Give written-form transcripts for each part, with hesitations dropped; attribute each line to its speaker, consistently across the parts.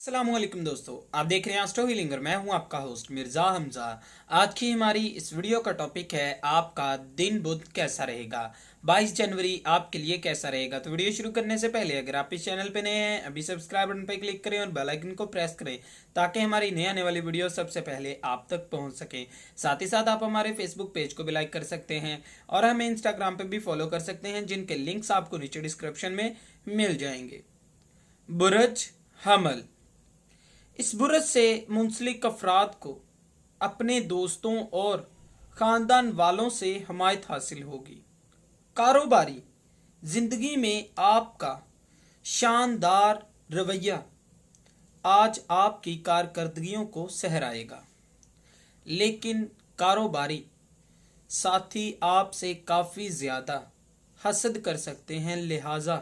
Speaker 1: अस्सलामुअलैकुम दोस्तों, आप देख रहे हैं एस्ट्रो हीलिंग और मैं हूं आपका होस्ट मिर्ज़ा हमजा। आज की हमारी इस वीडियो का टॉपिक है आपका दिन बुध कैसा रहेगा। 22 जनवरी आपके लिए कैसा रहेगा। तो वीडियो शुरू करने से पहले अगर आप इस चैनल पे नए हैं अभी सब्सक्राइब बटन पर क्लिक करें और बेल आइकन को प्रेस करें ताकि हमारी नई आने वाली वीडियो सबसे पहले आप तक पहुँच सके। साथ ही साथ आप हमारे फेसबुक पेज को भी लाइक कर सकते हैं और हमें इंस्टाग्राम पर भी फॉलो कर सकते हैं, जिनके लिंक्स आपको नीचे डिस्क्रिप्शन में मिल जाएंगे। बुरज हमल, इस बुरज से मुंसलिक अफराद को अपने दोस्तों और ख़ानदान वालों से हमायत हासिल होगी। कारोबारी ज़िंदगी में आपका शानदार रवैया आज आपकी कारकर्दगियों को सहराएगा, लेकिन कारोबारी साथी आपसे काफ़ी ज़्यादा हसद कर सकते हैं, लिहाजा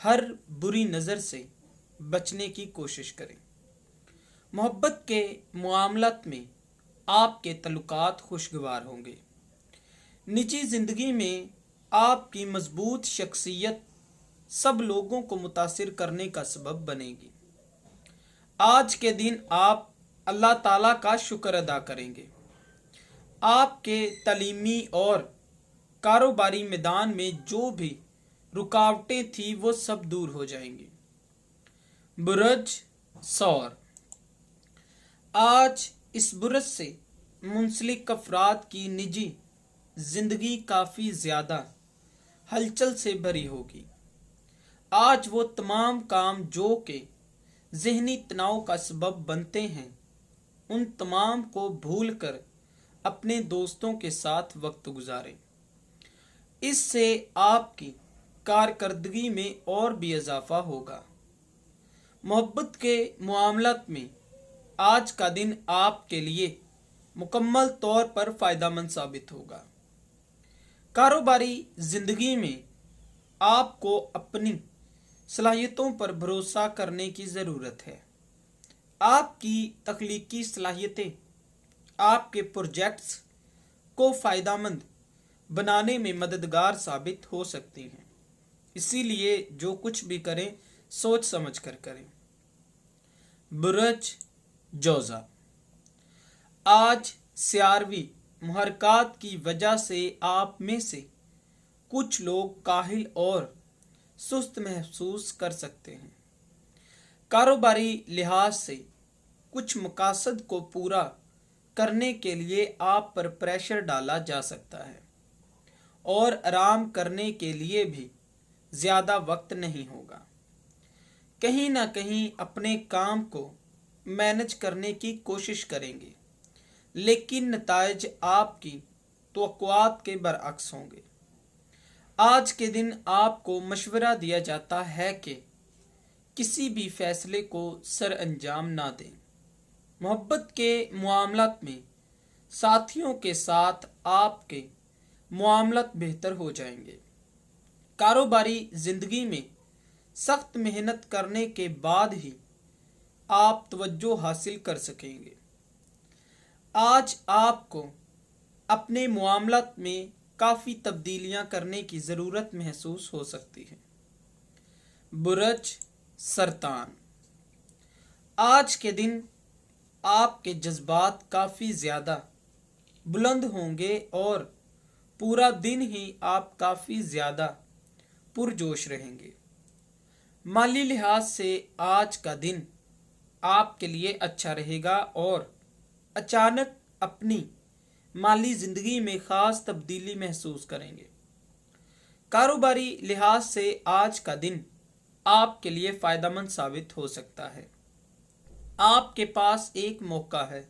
Speaker 1: हर बुरी नज़र से बचने की कोशिश करें। मोहब्बत के मामलात में आपके तल्लुकात खुशगवार होंगे। निजी ज़िंदगी में आपकी मजबूत शख्सियत सब लोगों को मुतासिर करने का सबब बनेगी। आज के दिन आप अल्लाह ताला का शुक्र अदा करेंगे। आपके तालीमी और कारोबारी मैदान में जो भी रुकावटें थी वो सब दूर हो जाएंगी। बुरज सौर, आज इस बुरज से मुंसलिक अफराद की निजी जिंदगी काफ़ी ज़्यादा हलचल से भरी होगी। आज वो तमाम काम जो के जहनी तनाव का सबब बनते हैं, उन तमाम को भूलकर अपने दोस्तों के साथ वक्त गुजारें। इससे आपकी कारकर्दगी में और भी इजाफा होगा। मोहब्बत के मामलात में आज का दिन आपके लिए मुकम्मल तौर पर फ़ायदेमंद साबित होगा। कारोबारी ज़िंदगी में आपको अपनी सलाहियतों पर भरोसा करने की ज़रूरत है। आपकी तख्लीकी सलाहियतें आपके प्रोजेक्ट्स को फ़ायदेमंद बनाने में मददगार साबित हो सकती हैं, इसीलिए जो कुछ भी करें सोच समझ कर करें। बुरज जोजा, आज स्यारवी मुहरकात की वजह से आप में से कुछ लोग काहिल और सुस्त महसूस कर सकते हैं। कारोबारी लिहाज से कुछ मकासद को पूरा करने के लिए आप पर प्रेशर डाला जा सकता है और आराम करने के लिए भी ज़्यादा वक्त नहीं होगा। कहीं ना कहीं अपने काम को मैनेज करने की कोशिश करेंगे, लेकिन नताइज आपकी तवक्कुआत के बरअक्स होंगे। आज के दिन आपको मशवरा दिया जाता है कि किसी भी फैसले को सर अंजाम ना दें। मोहब्बत के मामलात में साथियों के साथ आपके मामलात बेहतर हो जाएंगे। कारोबारी ज़िंदगी में सख्त मेहनत करने के बाद ही आप तवज्जो हासिल कर सकेंगे। आज आपको अपने मामलात में काफ़ी तब्दीलियां करने की ज़रूरत महसूस हो सकती है। बुरज सरतान, आज के दिन आपके जज्बात काफ़ी ज़्यादा बुलंद होंगे और पूरा दिन ही आप काफ़ी ज़्यादा पुरजोश रहेंगे। माली लिहाज से आज का दिन आपके लिए अच्छा रहेगा और अचानक अपनी माली ज़िंदगी में ख़ास तब्दीली महसूस करेंगे। कारोबारी लिहाज से आज का दिन आपके लिए फ़ायदेमंद साबित हो सकता है। आपके पास एक मौका है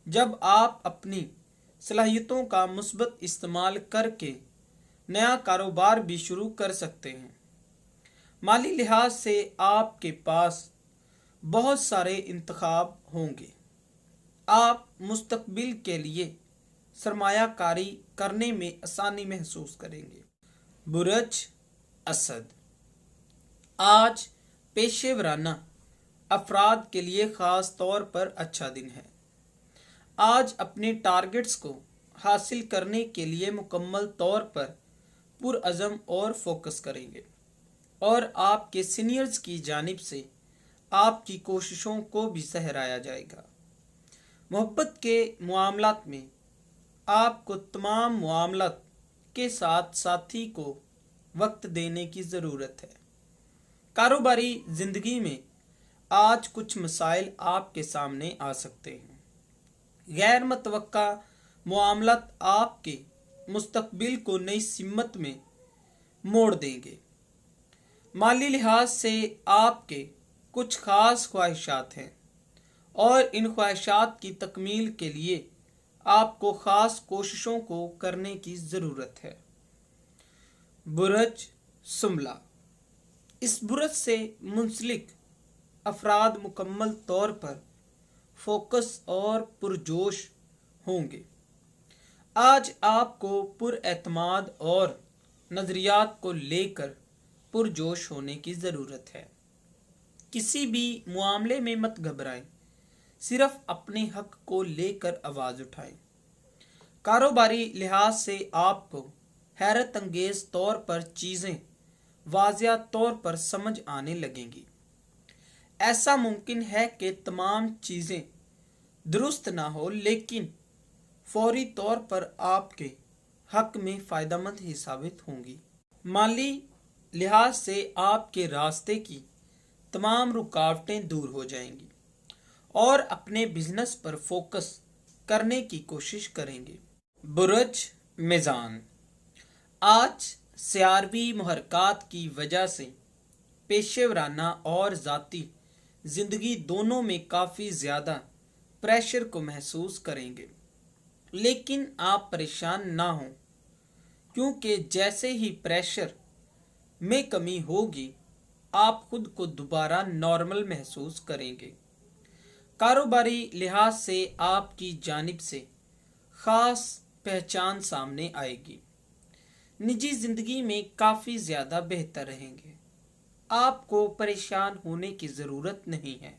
Speaker 1: जब आप अपनी सलाहियतों का मुस्बत इस्तेमाल करके नया कारोबार भी शुरू कर सकते हैं। माली लिहाज से आपके पास बहुत सारे इंतखाब होंगे। आप मुस्तकबिल के लिए सरमायाकारी करने में आसानी महसूस करेंगे। बुरज असद, आज पेशेवराना अफराद के लिए ख़ास तौर पर अच्छा दिन है। आज अपने टारगेट्स को हासिल करने के लिए मुकम्मल तौर पर पुरअज़म और फोकस करेंगे और आपके सीनियर्स की जानिब से आपकी कोशिशों को भी सहराया जाएगा। मोहब्बत के मामलात में आपको तमाम मामलात के साथ साथी को वक्त देने की ज़रूरत है। कारोबारी ज़िंदगी में आज कुछ मसाइल आपके सामने आ सकते हैं। गैर मुतवक्का मामलात आपके मुस्तकबिल को नई सिमत में मोड़ देंगे। माली लिहाज से आपके कुछ खास ख्वाहिशात हैं और इन ख्वाहिशात की तकमील के लिए आपको खास कोशिशों को करने की ज़रूरत है। बुरज सुमला, इस बुरज से मुंसलिक अफराद मुकम्मल तौर पर फोकस और पुरजोश होंगे। आज आपको पुरएतमाद और नज़रियात को लेकर पुरजोश होने की ज़रूरत है। किसी भी मामले में मत घबराएं, सिर्फ अपने हक को लेकर आवाज़ उठाएं। कारोबारी लिहाज से आपको हैरत अंगेज तौर पर चीज़ें वाज़िया तौर पर समझ आने लगेंगी। ऐसा मुमकिन है कि तमाम चीज़ें दुरुस्त ना हो, लेकिन फौरी तौर पर आपके हक में फ़ायदेमंद ही साबित होंगी। माली लिहाज से आपके रास्ते की तमाम रुकावटें दूर हो जाएंगी और अपने बिजनेस पर फोकस करने की कोशिश करेंगे। बुरज मीज़ान, आज सियारवी मुहरकात की वजह से पेशेवराना और ज़ाती ज़िंदगी दोनों में काफ़ी ज़्यादा प्रेशर को महसूस करेंगे, लेकिन आप परेशान ना हों, क्योंकि जैसे ही प्रेशर में कमी होगी आप खुद को दोबारा नॉर्मल महसूस करेंगे। कारोबारी लिहाज से आपकी जानिब से ख़ास पहचान सामने आएगी। निजी ज़िंदगी में काफ़ी ज़्यादा बेहतर रहेंगे। आपको परेशान होने की ज़रूरत नहीं है।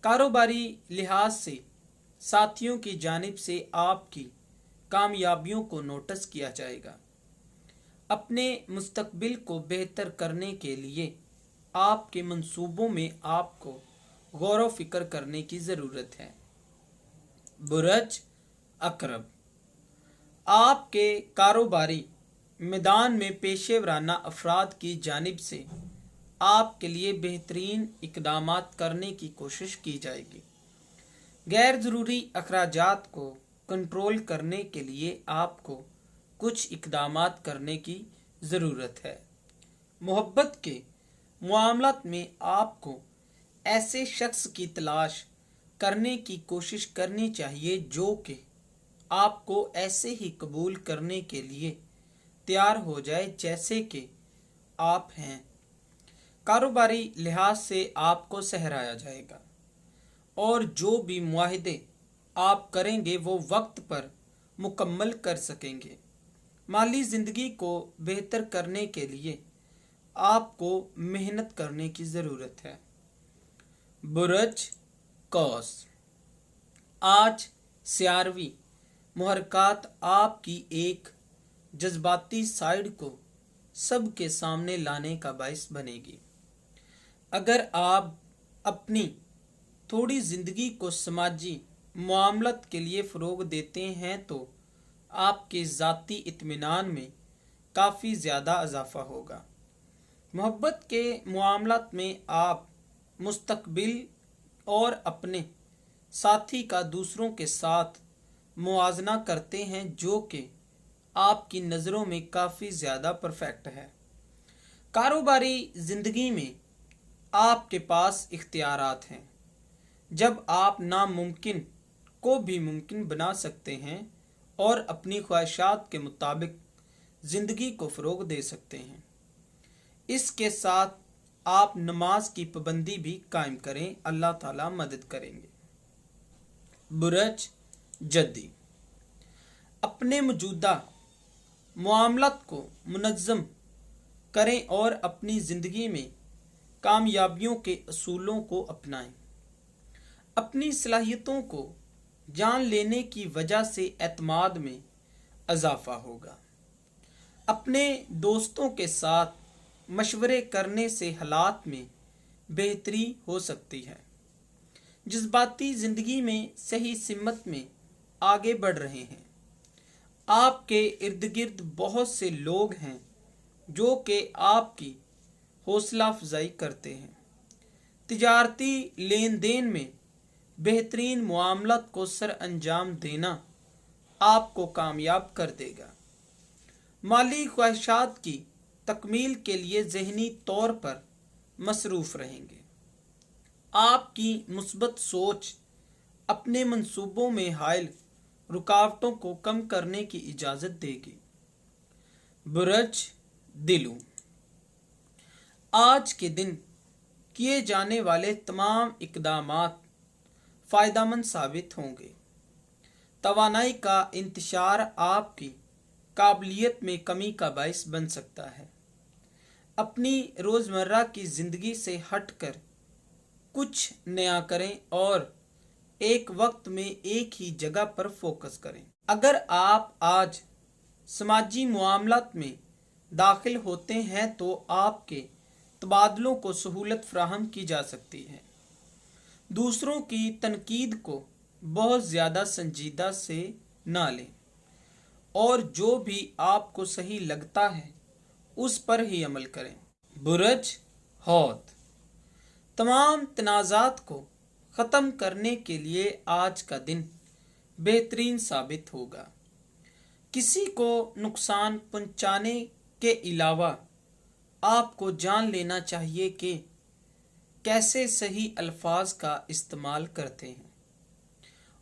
Speaker 1: कारोबारी लिहाज से साथियों की जानिब से आपकी कामयाबियों को नोटिस किया जाएगा। अपने मुस्तकबिल को बेहतर करने के लिए आपके मंसूबों में आपको गौर व फिक्र करने की ज़रूरत है। बुरज अकरब, आपके कारोबारी मैदान में पेशेवराना अफराद की जानिब से आपके लिए बेहतरीन इक़दामात करने की कोशिश की जाएगी। गैर ज़रूरी अखराजात को कंट्रोल करने के लिए आपको कुछ इक़दामात करने की ज़रूरत है। मोहब्बत के मामलात में आपको ऐसे शख्स की तलाश करने की कोशिश करनी चाहिए जो कि आपको ऐसे ही कबूल करने के लिए तैयार हो जाए जैसे कि आप हैं। कारोबारी लिहाज से आपको सहराया जाएगा और जो भी मुआहदे आप करेंगे वो वक्त पर मुकम्मल कर सकेंगे। माली ज़िंदगी को बेहतर करने के लिए आपको मेहनत करने की ज़रूरत है। बुरज कौस, आज सियारवी मुहरकात आपकी एक जज्बाती साइड को सबके सामने लाने का बाइस बनेगी। अगर आप अपनी थोड़ी ज़िंदगी को समाजी मामलत के लिए फ़रोग देते हैं तो आपके ज़ाती इत्मीनान में काफ़ी ज़्यादा इजाफ़ा होगा। मोहब्बत के मामलात में आप मुस्तकबिल और अपने साथी का दूसरों के साथ मुआजना करते हैं जो कि आपकी नज़रों में काफ़ी ज़्यादा परफेक्ट है। कारोबारी ज़िंदगी में आपके पास इख्तियारात हैं। जब आप नामुमकिन को भी मुमकिन बना सकते हैं और अपनी ख्वाहिशात के मुताबिक ज़िंदगी को फ़रोग दे सकते हैं। इसके साथ आप नमाज की पाबंदी भी कायम करें, अल्लाह ताला मदद करेंगे। बुरज जद्दी, अपने मौजूदा मामलात को मुनज़्ज़म करें और अपनी ज़िंदगी में कामयाबियों के असूलों को अपनाएं। अपनी सलाहियतों को जान लेने की वजह से एतमाद में इजाफा होगा। अपने दोस्तों के साथ मशवरे करने से हालात में बेहतरी हो सकती है। जज्बाती जिंदगी में सही सिमत में आगे बढ़ रहे हैं। आपके इर्द गिर्द बहुत से लोग हैं जो कि आपकी हौसला अफजाई करते हैं। तिजारती लेन देन में बेहतरीन मामलात को सर अंजाम देना आपको कामयाब कर देगा। माली ख्वाहिशात की तकमील के लिए ज़हनी तौर पर मसरूफ़ रहेंगे। आपकी मुस्बत सोच अपने मंसूबों में हायल रुकावटों को कम करने की इजाज़त देगी। बुरज दिलू, आज के दिन किए जाने वाले तमाम इक़दामात फ़ायदेमंद साबित होंगे। तवानाई का इंतशार आपकी काबिलियत में कमी का बाइस बन सकता है। अपनी रोज़मर्रा की ज़िंदगी से हटकर कुछ नया करें और एक वक्त में एक ही जगह पर फोकस करें। अगर आप आज समाजी मामलात में दाखिल होते हैं तो आपके तबादलों को सहूलत फ्राहम की जा सकती है। दूसरों की तनकीद को बहुत ज़्यादा संजीदा से ना लें और जो भी आपको सही लगता है उस पर ही अमल करें। बुरज हौद, तमाम तनाज़ात को ख़त्म करने के लिए आज का दिन बेहतरीन साबित होगा। किसी को नुकसान पहुंचाने के अलावा आपको जान लेना चाहिए कि कैसे सही अल्फाज का इस्तेमाल करते हैं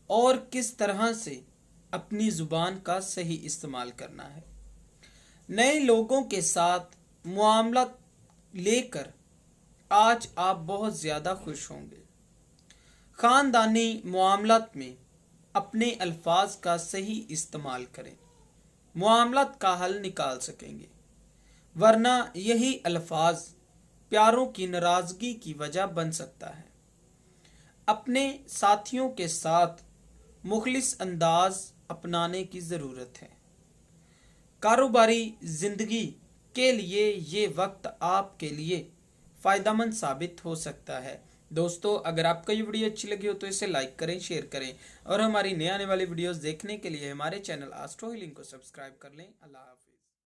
Speaker 1: और किस तरह से अपनी ज़ुबान का सही इस्तेमाल करना है। नए लोगों के साथ मुआमला लेकर आज आप बहुत ज़्यादा खुश होंगे। ख़ानदानी मामलात में अपने अल्फाज का सही इस्तेमाल करें, मामलात का हल निकाल सकेंगे, वरना यही अल्फाज प्यारों की नाराज़गी की वजह बन सकता है। अपने साथियों के साथ मुखलिस अंदाज अपनाने की ज़रूरत है। कारोबारी ज़िंदगी के लिए ये वक्त आपके लिए फ़ायदेमंद साबित हो सकता है। दोस्तों, अगर आपको ये वीडियो अच्छी लगी हो तो इसे लाइक करें, शेयर करें और हमारी नए आने वाली वीडियोस देखने के लिए हमारे चैनल एस्ट्रो हीलिंग को सब्सक्राइब कर लें। अल्लाह हाफ़िज़।